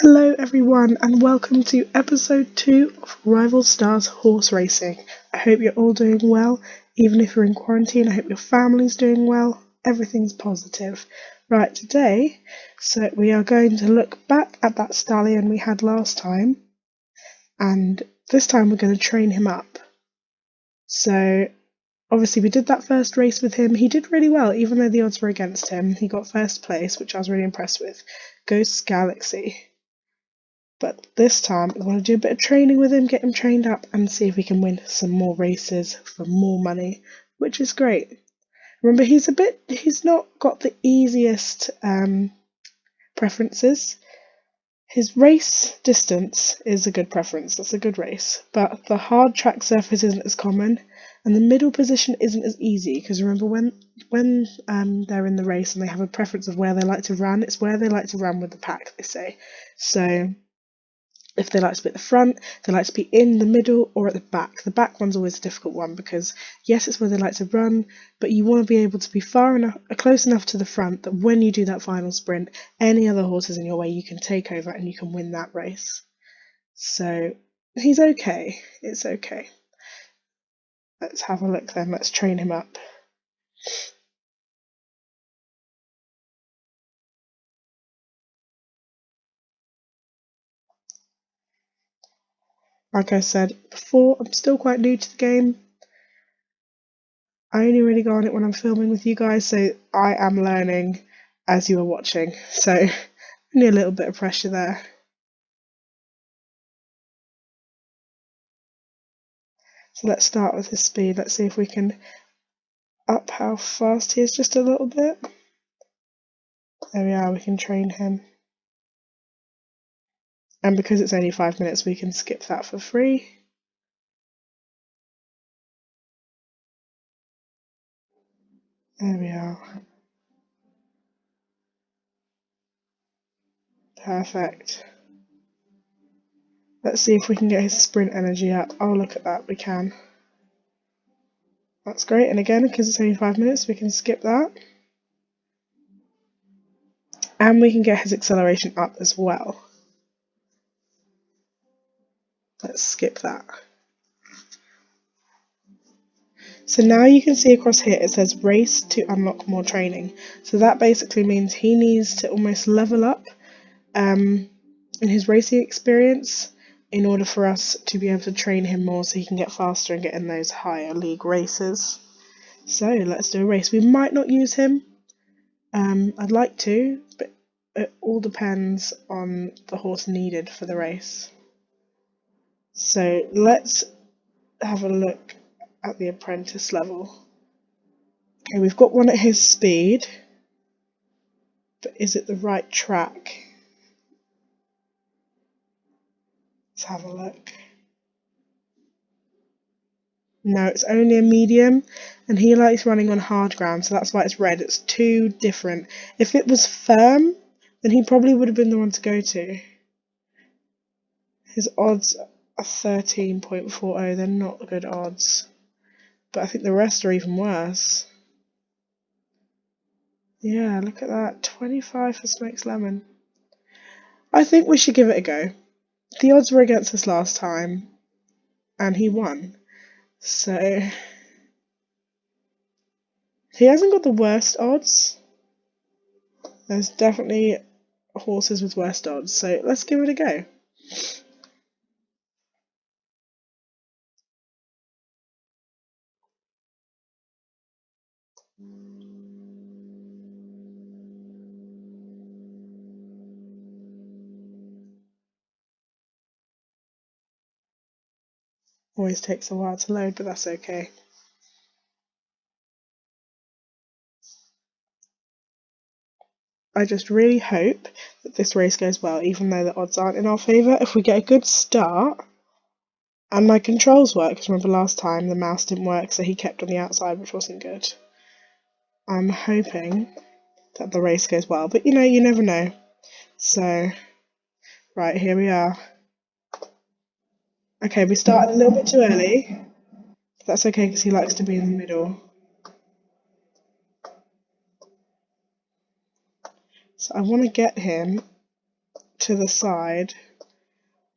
Hello everyone and welcome to episode 2 of Rival Stars Horse Racing. I hope you're all doing well, even if you're in quarantine. I hope your family's doing well. Everything's positive. Right, today, we are going to look back at that stallion we had last time, and this time we're going to train him up. So, obviously we did that first race with him. He did really well, even though the odds were against him. He got first place, which I was really impressed with. Ghost Galaxy. But this time I want to do a bit of training with him, get him trained up, and see if we can win some more races for more money, which is great. Remember, he's not got the easiest preferences. His race distance is a good preference, that's a good race, but the hard track surface isn't as common, and the middle position isn't as easy, because remember when they're in the race and they have a preference of where they like to run, it's where they like to run with the pack, they say. So if they like to be at the front, they like to be in the middle or at the back. The back one's always a difficult one because, yes, it's where they like to run, but you want to be able to be close enough to the front that when you do that final sprint, any other horses in your way, you can take over and you can win that race. So he's okay. It's okay. Let's have a look then. Let's train him up. Like I said before, I'm still quite new to the game. I only really go on it when I'm filming with you guys, so I am learning as you are watching. So only a little bit of pressure there. So let's start with his speed. Let's see if we can up how fast he is just a little bit. There we are, we can train him. And because it's only 5 minutes, we can skip that for free. There we are. Perfect. Let's see if we can get his sprint energy up. Oh, look at that, we can. That's great, and again, because it's only 5 minutes, we can skip that. And we can get his acceleration up as well. Let's skip that. So now you can see across here it says race to unlock more training. So that basically means he needs to almost level up in his racing experience in order for us to be able to train him more so he can get faster and get in those higher league races. So let's do a race. We might not use him. I'd like to, but it all depends on the horse needed for the race. So let's have a look at the apprentice level. Okay, we've got one at his speed, but is it the right track? Let's have a look. No, it's only a medium, and he likes running on hard ground, so that's why it's red. It's too different. If it was firm, then he probably would have been the one to go to. His odds are 13.40. They're not good odds. But I think the rest are even worse. Yeah, look at that. 25 for Smokes Lemon. I think we should give it a go. The odds were against us last time, and he won. So he hasn't got the worst odds. There's definitely horses with worse odds, so let's give it a go. Always takes a while to load, but that's okay. I just really hope that this race goes well, even though the odds aren't in our favour. If we get a good start and my controls work, because remember last time the mouse didn't work, so he kept on the outside, which wasn't good. I'm hoping that the race goes well, but you know, you never know. So, right, here we are. Okay, we started a little bit too early. That's okay because he likes to be in the middle. So I want to get him to the side.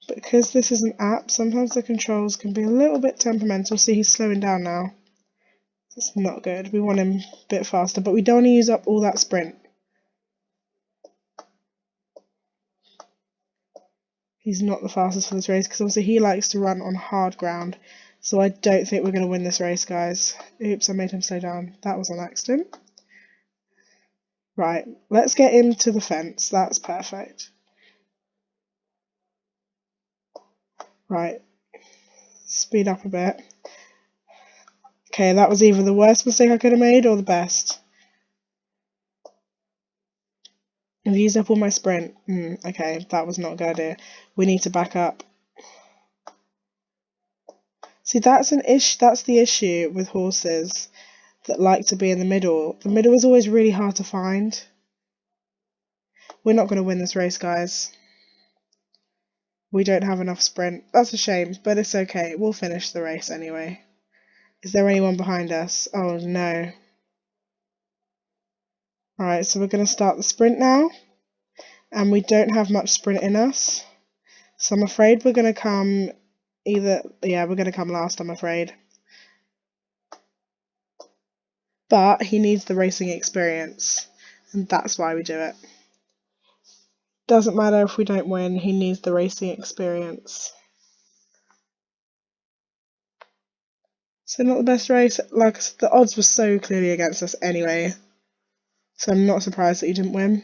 Because this is an app, sometimes the controls can be a little bit temperamental. See, he's slowing down now. That's not good. We want him a bit faster, but we don't want to use up all that sprint. He's not the fastest for this race because obviously he likes to run on hard ground. So I don't think we're going to win this race, guys. Oops, I made him slow down. That was an accident. Right, let's get him to the fence. That's perfect. Right, speed up a bit. Okay, that was either the worst mistake I could have made or the best. I've used up all my sprint. Okay, that was not a good idea. We need to back up. See, that's an issue. That's the issue with horses that like to be in the middle. The middle is always really hard to find. We're not going to win this race, guys. We don't have enough sprint. That's a shame, but it's okay. We'll finish the race anyway. Is there anyone behind us? Oh, no. Alright, so we're going to start the sprint now. And we don't have much sprint in us. So I'm afraid we're going to come we're going to come last, I'm afraid. But he needs the racing experience. And that's why we do it. Doesn't matter if we don't win, he needs the racing experience. So not the best race. Like I said, the odds were so clearly against us anyway. So I'm not surprised that he didn't win.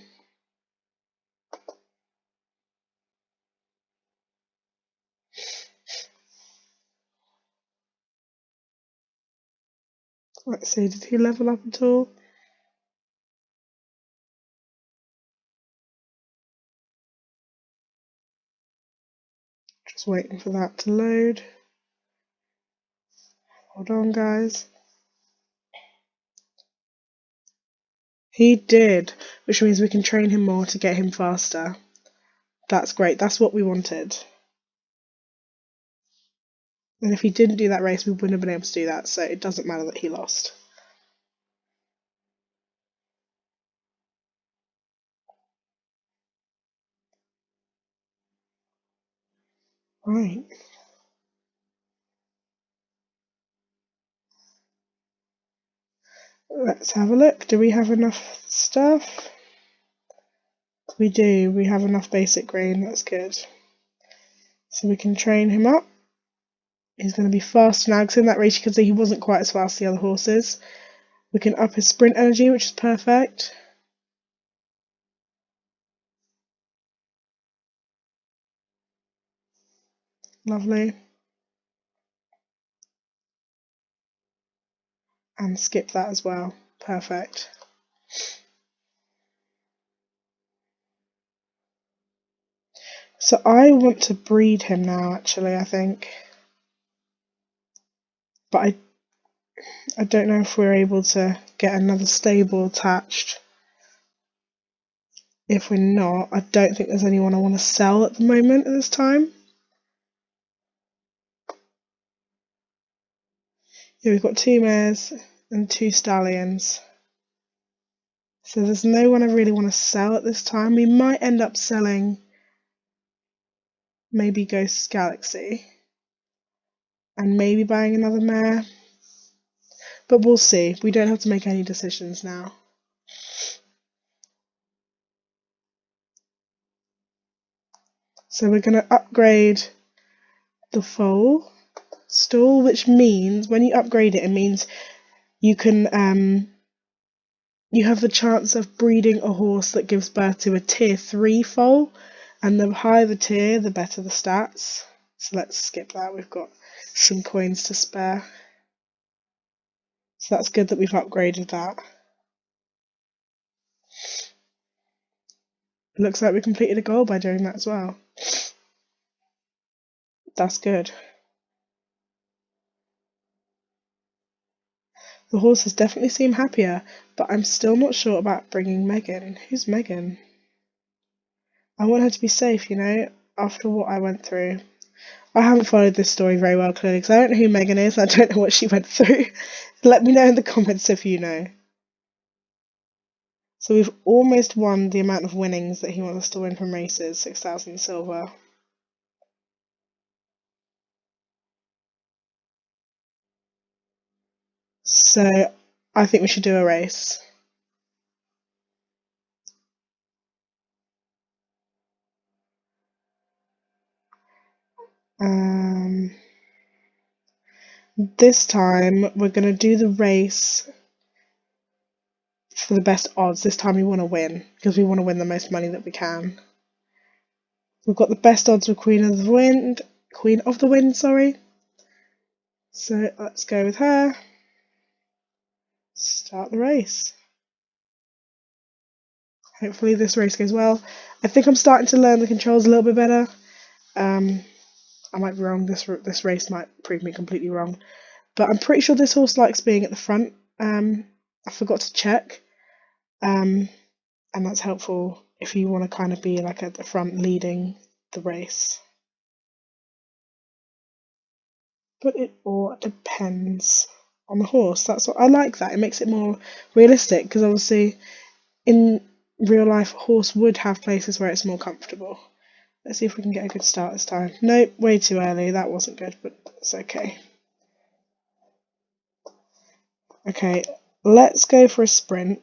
Let's see, did he level up at all? Just waiting for that to load. Hold on, guys. He did, which means we can train him more to get him faster. That's great. That's what we wanted. And if he didn't do that race, we wouldn't have been able to do that, so it doesn't matter that he lost. Right. Let's have a look. Do we have enough stuff? We do. We have enough basic grain. That's good. So we can train him up. He's going to be faster now, because in that race you can see he wasn't quite as fast as the other horses. We can up his sprint energy, which is perfect. Lovely. And skip that as well. Perfect. So I want to breed him now, actually, I think. But I don't know if we're able to get another stable attached. If we're not, I don't think there's anyone I want to sell at the moment at this time. Yeah, we've got 2 mares and 2 stallions. So there's no one I really want to sell at this time. We might end up selling maybe Ghost Galaxy and maybe buying another mare. But we'll see. We don't have to make any decisions now. So we're going to upgrade the foal stall, which means when you upgrade it, it means you can you have the chance of breeding a horse that gives birth to a tier 3 foal, and the higher the tier, the better the stats. So let's skip that. We've got some coins to spare. So that's good that we've upgraded that. It looks like we completed a goal by doing that as well. That's good. The horses definitely seem happier, but I'm still not sure about bringing Megan. Who's Megan? I want her to be safe, you know, after what I went through. I haven't followed this story very well, clearly, because I don't know who Megan is. I don't know what she went through. Let me know in the comments if you know. So we've almost won the amount of winnings that he wants us to win from races, 6,000 silver. So I think we should do a race. This time we're going to do the race for the best odds. This time we want to win because we want to win the most money that we can. We've got the best odds with Queen of the Wind, sorry. So let's go with her. Start the race. Hopefully this race goes well. I think I'm starting to learn the controls a little bit better. I might be wrong. This race might prove me completely wrong, but I'm pretty sure this horse likes being at the front. I forgot to check, and that's helpful if you want to kind of be like at the front leading the race. But it all depends on the horse. That's what I like. That it makes it more realistic because obviously in real life a horse would have places where it's more comfortable. Let's see if we can get a good start this time. Nope, way too early. That wasn't good, but it's okay. Okay, let's go for a sprint.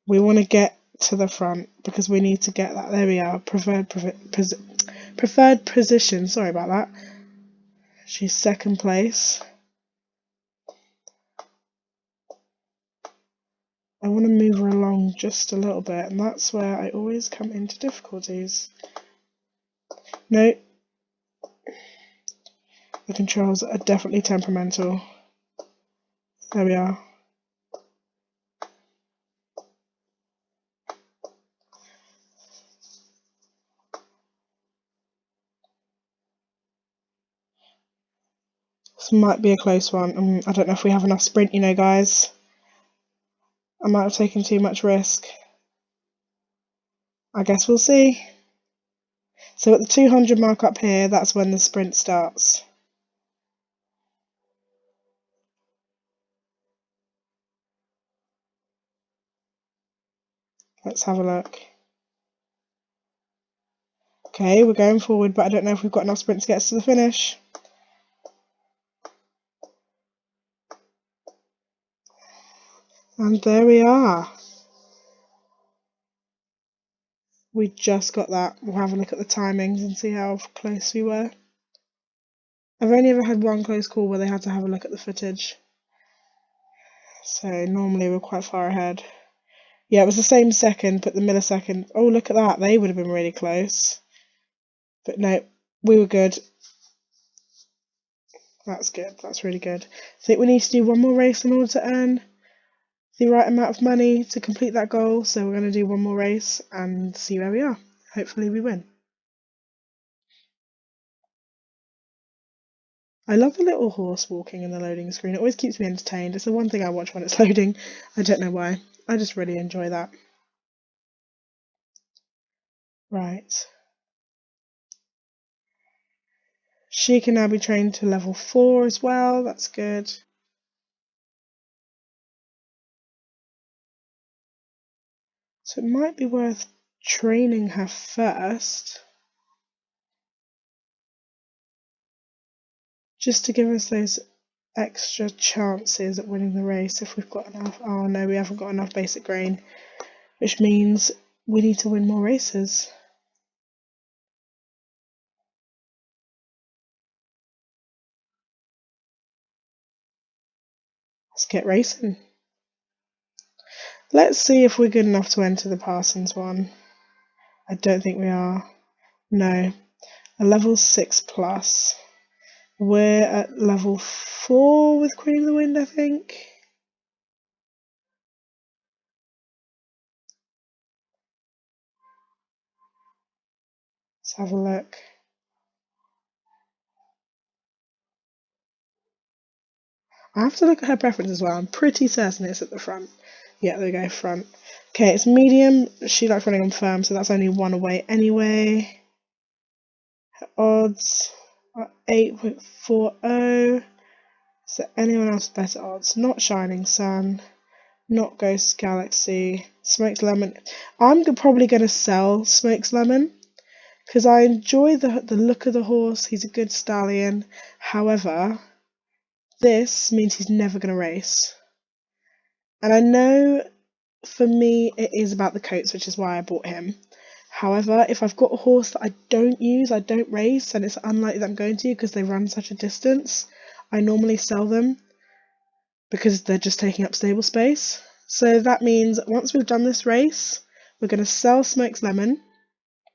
We want to get to the front because we need to get that. There we are. Preferred position. Sorry about that. She's second place. I want to move her along just a little bit, and that's where I always come into difficulties. No, the controls are definitely temperamental. There we are. This might be a close one. I don't know if we have enough sprint, guys. I might have taken too much risk. I guess we'll see. So at the 200 mark up here, that's when the sprint starts. Let's have a look. Okay, we're going forward, but I don't know if we've got enough sprint to get us to the finish. And there we are. We just got that. We'll have a look at the timings and see how close we were. I've only ever had one close call where they had to have a look at the footage. So normally we're quite far ahead. Yeah, it was the same second, but the millisecond. Oh, look at that. They would have been really close. But no, we were good. That's good. That's really good. I think we need to do one more race in order to earn the right amount of money to complete that goal. So we're going to do one more race and see where we are. Hopefully we win. I love the little horse walking in the loading screen. It always keeps me entertained. It's the one thing I watch when it's loading. I don't know why. I just really enjoy that. Right. She can now be trained to level 4 as well. That's good. So it might be worth training her first, just to give us those extra chances at winning the race if we've got enough. Oh no, we haven't got enough basic grain, which means we need to win more races. Let's get racing. Let's see if we're good enough to enter the Parsons one. I don't think we are. No. A level 6 plus. We're at level 4 with Queen of the Wind, I think. Let's have a look. I have to look at her preference as well. I'm pretty certain it's at the front. Yeah, there we go, front. Okay, it's medium. She likes running on firm, so that's only one away anyway. Her odds are 8.40. Is there anyone else better odds? Not Shining Sun. Not Ghost Galaxy. Smoked Lemon. I'm probably going to sell Smoked Lemon because I enjoy the look of the horse. He's a good stallion. However, this means he's never going to race. And I know for me it is about the coats, which is why I bought him. However, if I've got a horse that I don't use, I don't race, and it's unlikely that I'm going to because they run such a distance, I normally sell them because they're just taking up stable space. So that means once we've done this race, we're going to sell Smokes Lemon,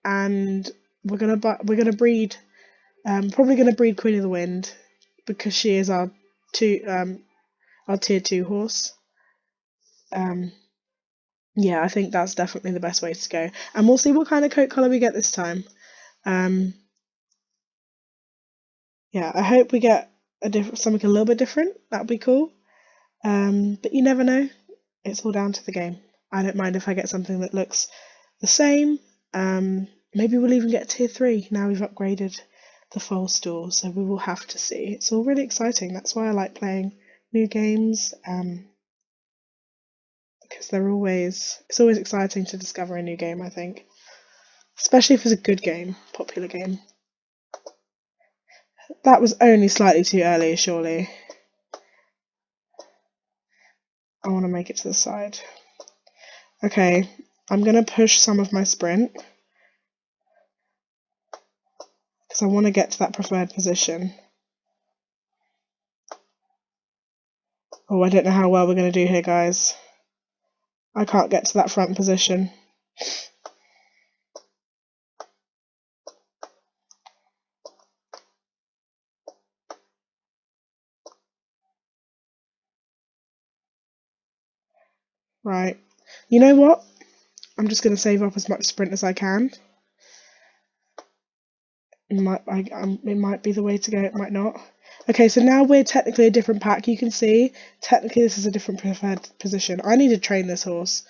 and we're gonna breed. Probably going to breed Queen of the Wind because she is our tier 2 horse. Yeah, I think that's definitely the best way to go. And we'll see what kind of coat colour we get this time. Yeah, I hope we get something a little bit different. That would be cool. But you never know. It's all down to the game. I don't mind if I get something that looks the same. Maybe we'll even get tier 3 now we've upgraded the Foal store, so we will have to see. It's all really exciting. That's why I like playing new games. Because it's always exciting to discover a new game, I think. Especially if it's a good game, popular game. That was only slightly too early, surely. I want to make it to the side. Okay, I'm going to push some of my sprint because I want to get to that preferred position. Oh, I don't know how well we're going to do here, guys. I can't get to that front position. Right. You know what? I'm just going to save up as much sprint as I can. It might be the way to go, it might not. Okay, so now we're technically a different pack. You can see, technically this is a different preferred position. I need to train this horse.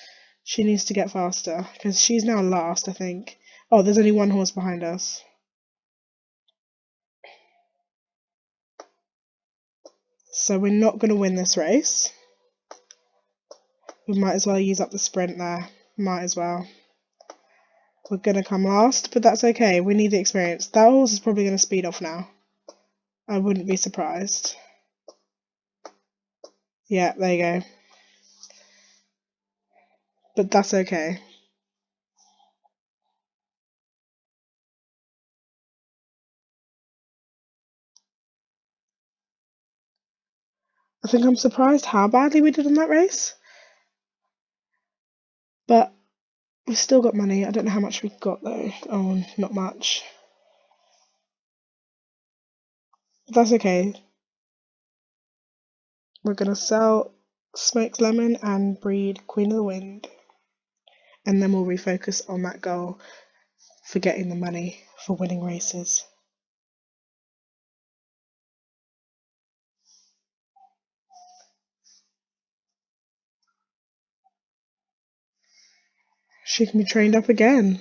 She needs to get faster, because she's now last, I think. Oh, there's only one horse behind us. So we're not going to win this race. We might as well use up the sprint there. Might as well. We're going to come last, but that's okay. We need the experience. That horse is probably going to speed off now. I wouldn't be surprised. Yeah, there you go. But that's okay. I think I'm surprised how badly we did in that race. But we've still got money. I don't know how much we got though. Oh, not much. But that's okay. We're going to sell Smoked Lemon and breed Queen of the Wind. And then we'll refocus on that goal for getting the money for winning races. She can be trained up again.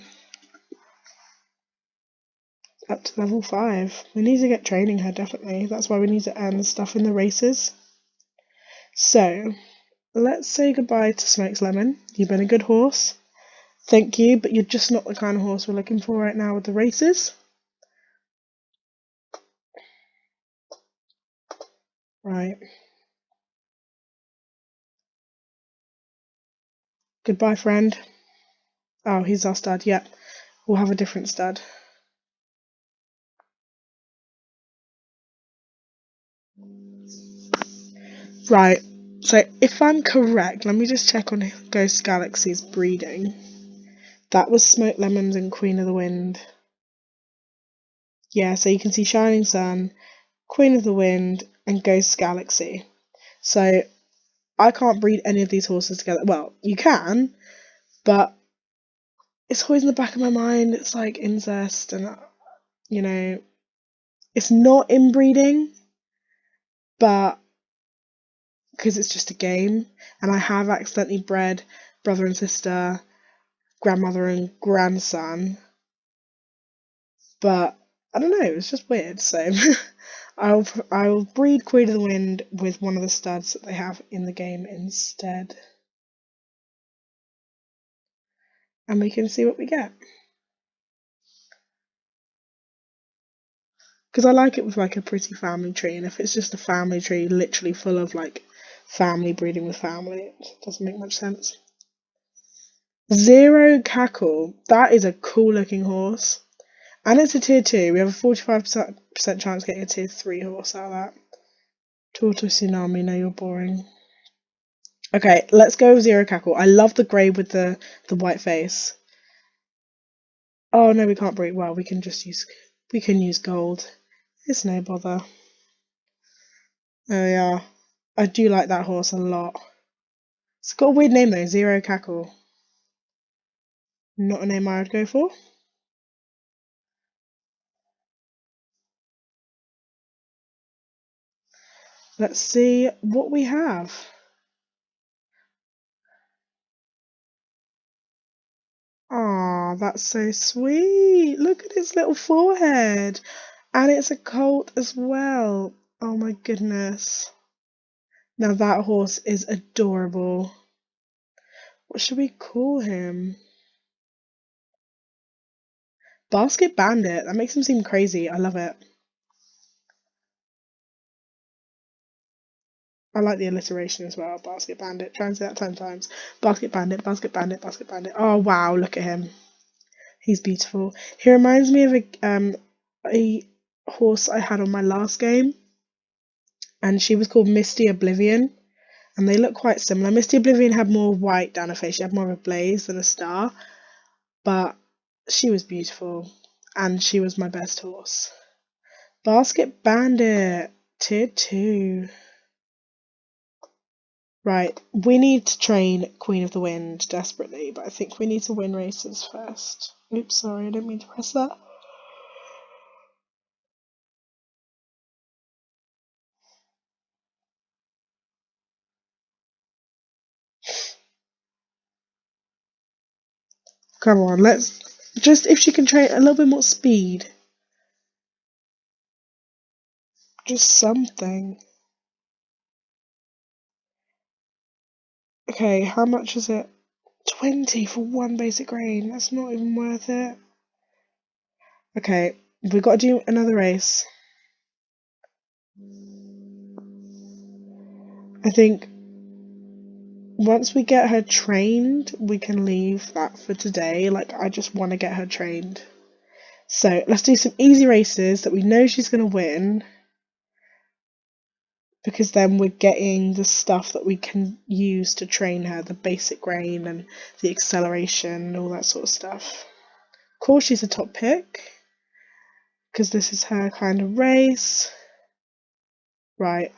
Up to level 5. We need to get training her, definitely. That's why we need to earn the stuff in the races. So, let's say goodbye to Smokes Lemon. You've been a good horse. Thank you, but you're just not the kind of horse we're looking for right now with the races. Right. Goodbye, friend. Oh, he's our stud. Yep. We'll have a different stud. Right. So, if I'm correct, let me just check on Ghost Galaxy's breeding. That was Smoked Lemons and Queen of the Wind. Yeah, so you can see Shining Sun, Queen of the Wind, and Ghost Galaxy. So, I can't breed any of these horses together. Well, you can, but it's always in the back of my mind. It's like incest, and it's not inbreeding, but because it's just a game, and I have accidentally bred brother and sister, grandmother and grandson, but I don't know. It's just weird. So I'll breed Queen of the Wind with one of the studs that they have in the game instead. and we can see what we get. Because I like it with like a pretty family tree, and if it's just a family tree literally full of like family breeding with family, it doesn't make much sense. Zero Cackle. That is a cool looking horse. And it's a tier 2. We have a 45% chance getting a tier 3 horse out of that. Tortoise Tsunami, no, you're boring. Okay, let's go with Zero Cackle. I love the grey with the white face. Oh no, we can't breed. Well, we can use gold. It's no bother. Oh yeah. I do like that horse a lot. It's got a weird name though, Zero Cackle. Not a name I would go for. Let's see what we have. Aw, that's so sweet. Look at his little forehead. And it's a colt as well. Oh my goodness. Now that horse is adorable. What should we call him? Basket Bandit. That makes him seem crazy. I love it. I like the alliteration as well. Basket Bandit. Try and say that 10 times. Basket Bandit, Basket Bandit, Basket Bandit. Oh wow, look at him. He's beautiful. He reminds me of a horse I had on my last game, and she was called Misty Oblivion, and they look quite similar. Misty Oblivion had more white down her face. She had more of a blaze than a star, but she was beautiful, and she was my best horse. Basket Bandit, tier 2. Right, we need to train Queen of the Wind desperately, but I think we need to win races first. Oops, sorry, I didn't mean to press that. Come on, let's just, if she can train a little bit more speed. Just something. Okay, how much is it? 20 for one basic grain. That's not even worth it. Okay, we've got to do another race. I think once we get her trained, we can leave that for today. Like, I just want to get her trained. So, let's do some easy races that we know she's going to win. Because then we're getting the stuff that we can use to train her, the basic grain and the acceleration and all that sort of stuff. Of course, she's a top pick, because this is her kind of race. Right,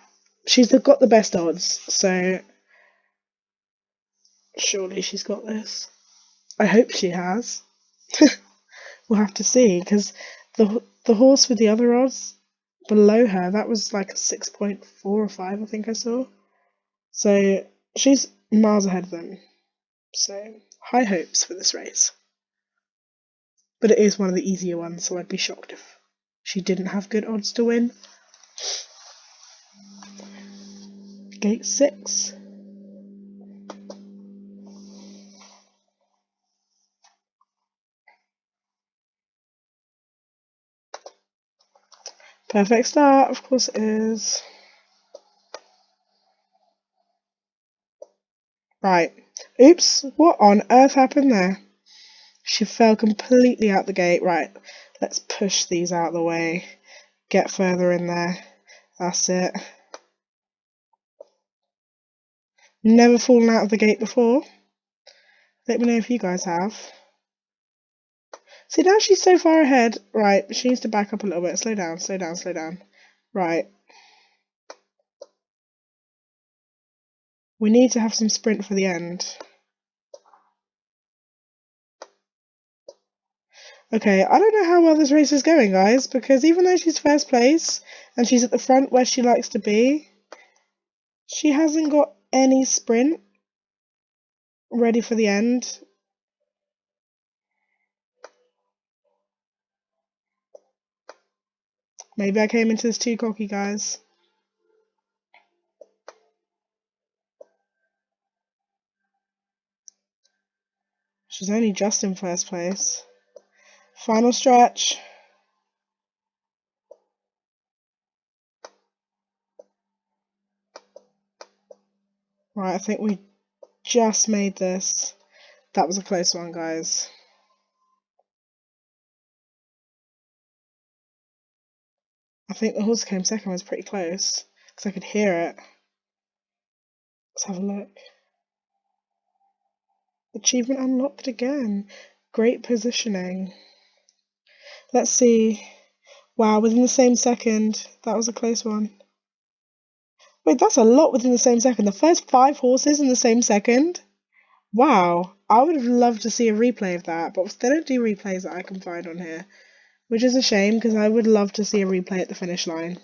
she's got the best odds, so surely she's got this. I hope she has. We'll have to see, because the horse with the other odds below her, that was like a 6.4 or 5, I think I saw. So she's miles ahead of them. So high hopes for this race. But it is one of the easier ones, so I'd be shocked if she didn't have good odds to win. Gate 6. Perfect start, of course it is. Right. Oops, what on earth happened there? She fell completely out the gate. Right, let's push these out of the way. Get further in there. That's it. Never fallen out of the gate before. Let me know if you guys have. See, now she's so far ahead. Right, she needs to back up a little bit. Slow down, slow down, slow down. Right. We need to have some sprint for the end. Okay, I don't know how well this race is going, guys, because even though she's first place and she's at the front where she likes to be, she hasn't got any sprint ready for the end. Maybe I came into this too cocky, guys. She's only just in first place. Final stretch. Right, I think we just made this. That was a close one, guys. I think the horse came second was pretty close because I could hear it. Let's have a look. Achievement unlocked again. Great positioning. Let's see. Wow, within the same second. That was a close one. Wait, that's a lot within the same second. The first 5 horses in the same second? Wow. I would have loved to see a replay of that, but they don't do replays that I can find on here, which is a shame because I would love to see a replay at the finish line.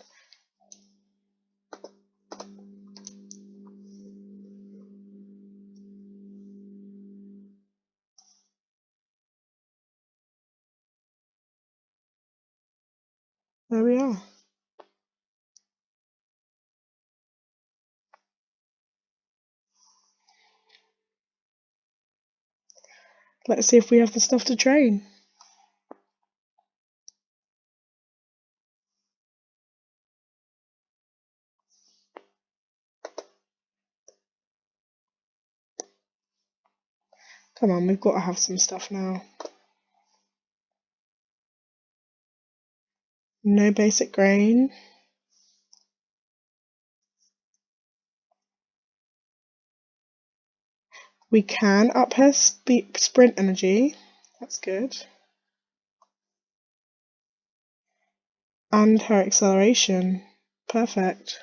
There we are. Let's see if we have the stuff to train. Come on, we've got to have some stuff now. No basic grain. We can up her sprint energy. That's good. And her acceleration. Perfect.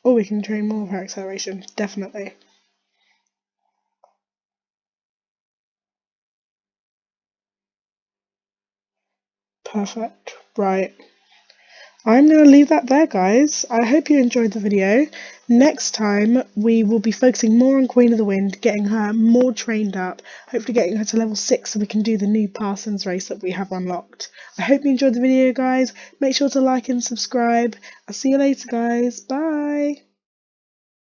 Or we can train more of her acceleration. Definitely. Perfect. Right. I'm going to leave that there, guys. I hope you enjoyed the video. Next time, we will be focusing more on Queen of the Wind, getting her more trained up, hopefully getting her to level 6 so we can do the new Parsons race that we have unlocked. I hope you enjoyed the video, guys. Make sure to like and subscribe. I'll see you later, guys. Bye!